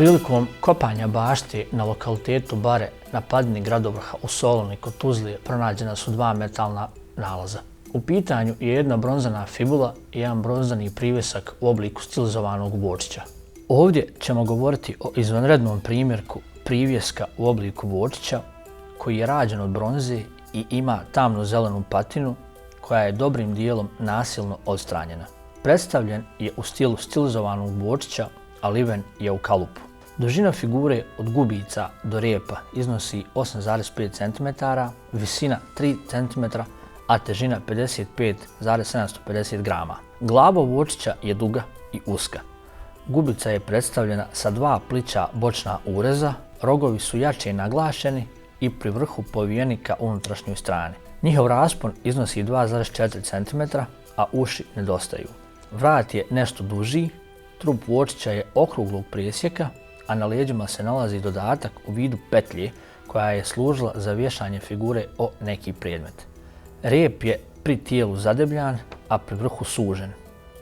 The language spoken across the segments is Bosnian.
Prilikom kopanja bašte na lokalitetu Bare na padini Gradovrha u Solunu kod Tuzle pronađena su dva metalna nalaza. U pitanju je jedna bronzana fibula i jedan bronzani privjesak u obliku stilizovanog vočića. Ovdje ćemo govoriti o izvanrednom primjerku privjeska u obliku vočića koji je rađen od bronze i ima tamno-zelenu patinu koja je dobrim dijelom nasilno odstranjena. Predstavljen je u stilu stilizovanog vočića, a liven je u kalupu. Dužina figure od gubica do repa iznosi 8,5 cm, visina 3 cm, a težina 55,750 grama. Glava vočića je duga i uska. Gubica je predstavljena sa dva plića bočna ureza, rogovi su jače naglašeni i pri vrhu povijeni ka unutrašnjoj strani. Njihov raspon iznosi 2,4 cm, a uši nedostaju. Vrat je nešto duži, trup vočića je okruglog presjeka, a na leđima se nalazi dodatak u vidu petlje koja je služila za vješanje figure o neki predmet. Rep je pri tijelu zadebljan, a pri vrhu sužen.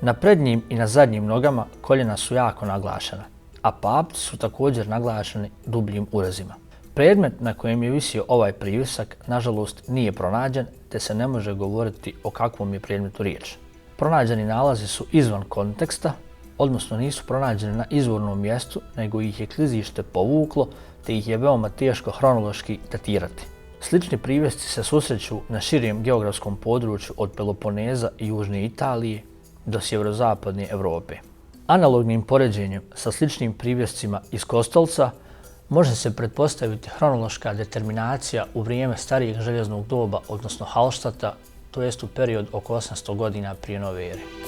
Na prednjim i na zadnjim nogama koljena su jako naglašena, a papci su također naglašeni dubljim urezima. Predmet na kojem je visio ovaj privjesak nažalost nije pronađen, te se ne može govoriti o kakvom je predmetu riječ. Pronađeni nalazi su izvan konteksta, odnosno nisu pronađeni na izvornom mjestu, nego ih je klizište povuklo, te ih je veoma teško hronološki datirati. Slični privjesci se susreću na širem geografskom području od Peloponeza i južne Italije do sjeverozapadne Europe. Analognim poređenjem sa sličnim privjescima iz Kostolca može se pretpostaviti hronološka determinacija u vrijeme starijeg željeznog doba, odnosno Halštata, to jest u period oko 800 godina prije nove ere.